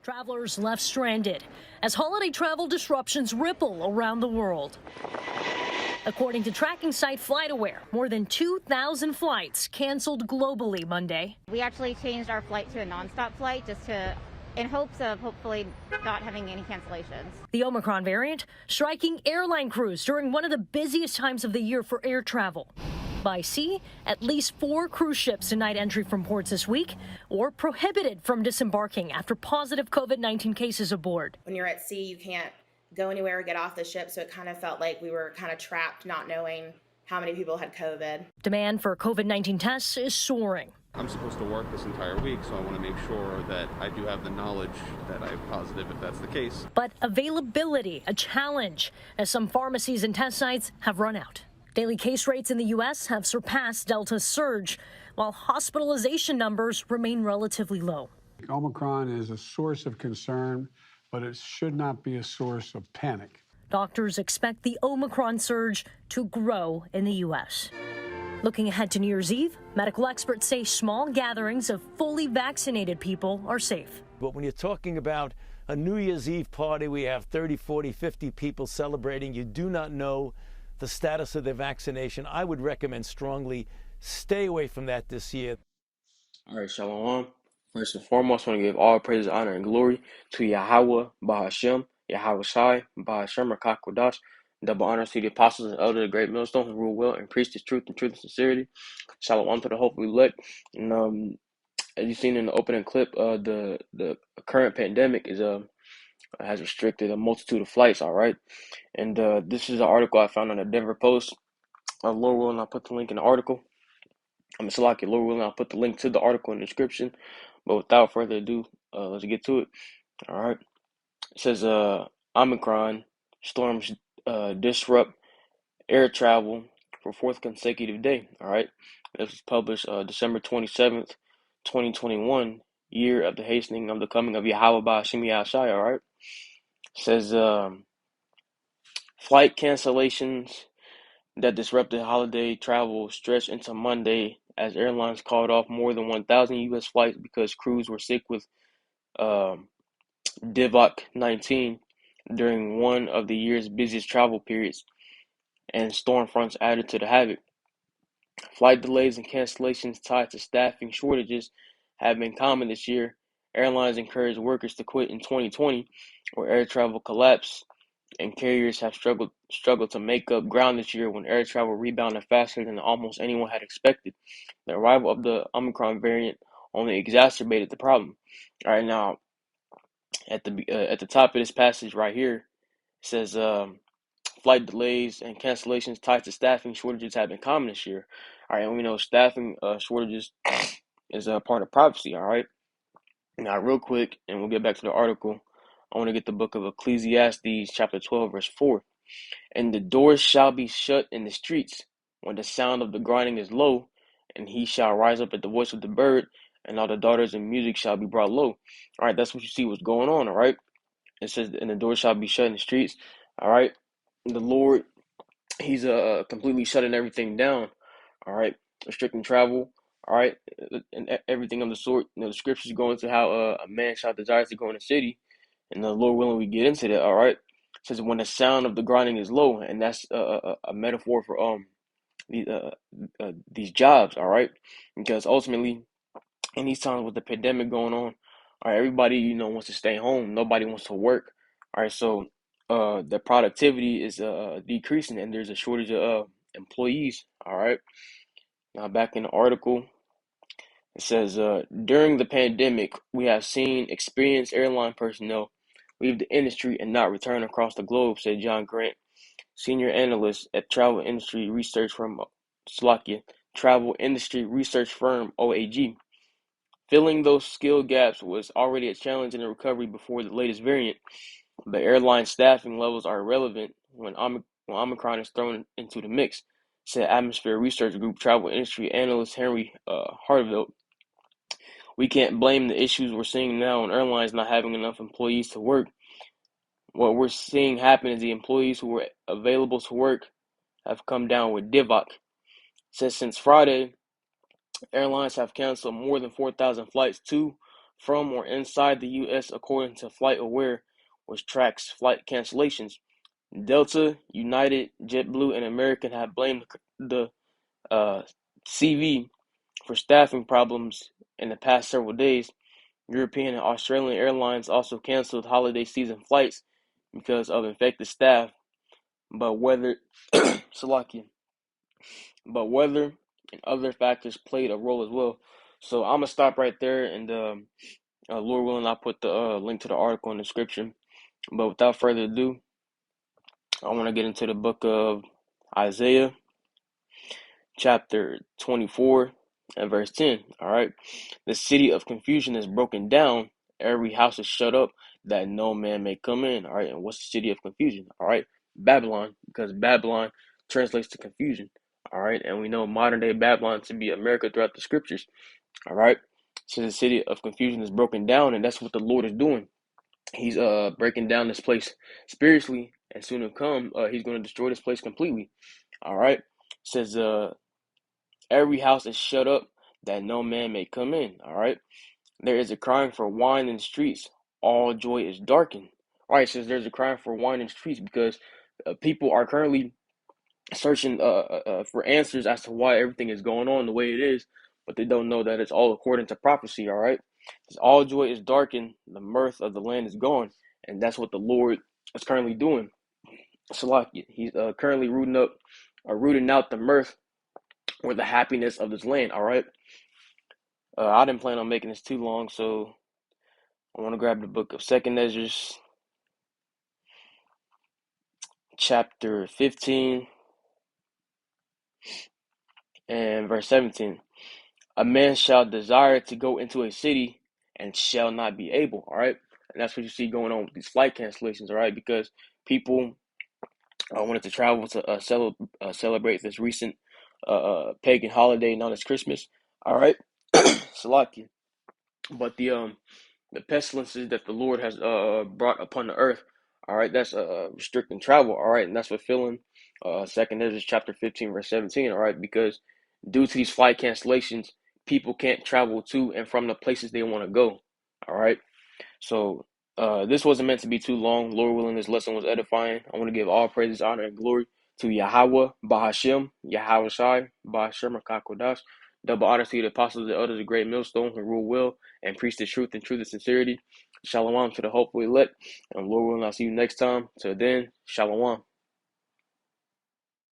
Travelers left stranded as holiday travel disruptions ripple around the world. According to tracking site FlightAware, more than 2,000 flights canceled globally Monday. We actually changed our flight to a nonstop flight in hopes of hopefully not having any cancellations. The Omicron variant striking airline crews during one of the busiest times of the year for air travel. By sea, at least 4 cruise ships denied entry from ports this week or prohibited from disembarking after positive COVID-19 cases aboard. When you're at sea, you can't go anywhere or get off the ship, so it kind of felt like we were kind of trapped, not knowing how many people had COVID. Demand for COVID-19 tests is soaring. I'm supposed to work this entire week, so I want to make sure that I do have the knowledge that I'm positive if that's the case. But availability, a challenge, as some pharmacies and test sites have run out. Daily case rates in the U.S. have surpassed Delta's surge, while hospitalization numbers remain relatively low. Omicron is a source of concern, but it should not be a source of panic. Doctors expect the Omicron surge to grow in the U.S. Looking ahead to New Year's Eve, medical experts say small gatherings of fully vaccinated people are safe. But when you're talking about a New Year's Eve party, we have 30, 40, 50 people celebrating. You do not know the status of their vaccination. I would recommend strongly stay away from that this year. All right, Shalom. First and foremost, I want to give all praise, honor, and glory to Yahweh, Bahashem, Yahweh Shai, Bahashem, Rakak Kodash. Double honor to the apostles and elders of the great millstone who rule well and preach the truth and sincerity. Shalom to the hopefully elect. And as you've seen in the opening clip, the current pandemic has restricted a multitude of flights. All right, and this is an article I found on the Denver Post. Lord willing, I'll put the link in the article. Lord willing, I'll put the link to the article in the description. But without further ado, let's get to it. All right. It says Omicron storms disrupt air travel for 4th consecutive day. All right. This was published December 27th, 2021, year of the hastening of the coming of Yahweh Ba'Shem Yahshai. All right. It says flight cancellations that disrupted holiday travel stretched into Monday as airlines called off more than 1,000 U.S. flights because crews were sick with DIVOC-19 during one of the year's busiest travel periods, and storm fronts added to the havoc. Flight delays and cancellations tied to staffing shortages have been common this year. Airlines encouraged workers to quit in 2020, where air travel collapsed, and carriers have struggled to make up ground this year when air travel rebounded faster than almost anyone had expected. The arrival of the Omicron variant only exacerbated the problem. All right, now at the top of this passage right here, it says flight delays and cancellations tied to staffing shortages have been common this year. All right, and we know staffing shortages is a part of prophecy. All right, now real quick, and we'll get back to the article. I want to get the book of Ecclesiastes, chapter 12, verse 4. And the doors shall be shut in the streets when the sound of the grinding is low, and he shall rise up at the voice of the bird, and all the daughters in music shall be brought low. All right, that's what you see what's going on, all right? It says, and the doors shall be shut in the streets, all right? The Lord, he's completely shutting everything down, all right? Restricting travel, all right? And everything of the sort. You know, the scriptures go into how a man shall desire to go in the city, and the Lord willing, we get into that, all right? It says when the sound of the grinding is low, and that's a metaphor for these jobs, all right? Because ultimately, in these times with the pandemic going on, all right, everybody wants to stay home. Nobody wants to work, all right? So the productivity is decreasing, and there's a shortage of employees, all right? Now back in the article, it says during the pandemic, we have seen experienced airline personnel leave the industry and not return across the globe, said John Grant, senior analyst at travel industry research firm OAG. Filling those skill gaps was already a challenge in the recovery before the latest variant, but airline staffing levels are irrelevant when Omicron is thrown into the mix, said Atmosphere Research Group travel industry analyst Henry Hartveld. We can't blame the issues we're seeing now on airlines not having enough employees to work. What we're seeing happen is the employees who were available to work have come down with DIVOC. It says since Friday, airlines have canceled more than 4,000 flights to, from or inside the U.S. according to FlightAware, which tracks flight cancellations. Delta, United, JetBlue, and American have blamed the CV for staffing problems in the past several days. European and Australian airlines also canceled holiday season flights because of infected staff, but weather, Salakia, but weather and other factors played a role as well. So I'm gonna stop right there, and Lord willing, I'll put the link to the article in the description. But without further ado, I want to get into the book of Isaiah, chapter 24 and verse 10. All right, the city of confusion is broken down; every house is shut up, that no man may come in. All right, and what's the city of confusion? All right, Babylon, because Babylon translates to confusion. All right, and we know modern day Babylon to be America throughout the scriptures. All right, so the city of confusion is broken down, and that's what the Lord is doing. He's breaking down this place spiritually, and soon to come, he's going to destroy this place completely. All right, it says every house is shut up, that no man may come in. All right, there is a crying for wine in the streets, all joy is darkened. All right, it says there's a crying for wine in the streets because people are currently searching for answers as to why everything is going on the way it is, but they don't know that it's all according to prophecy. All right, all joy is darkened, the mirth of the land is gone, and that's what the Lord is currently doing. Salakia, he's currently rooting out the mirth or the happiness of this land. All right, I didn't plan on making this too long, so I want to grab the book of Second Ezra, chapter 15 and verse 17. A man shall desire to go into a city and shall not be able. All right, and that's what you see going on with these flight cancellations. All right, because people wanted to travel to celebrate this recent pagan holiday known as Christmas. All right, Salakia. But the pestilences that the Lord has brought upon the earth, all right, that's restricting travel. All right, and that's fulfilling Second Ezra chapter 15 verse 17. All right, because due to these flight cancellations, people can't travel to and from the places they want to go. All right. So this wasn't meant to be too long. Lord willing, this lesson was edifying. I want to give all praises, honor, and glory to Yahweh, Bahashim, Yahweh Shai, Bahashim, Kakodash. Double honor to the apostles and elders of Great Millstone who rule well and preach the truth and truth and sincerity. Shalom to the hopeful elect. And Lord willing, I'll see you next time. Till then, Shalom.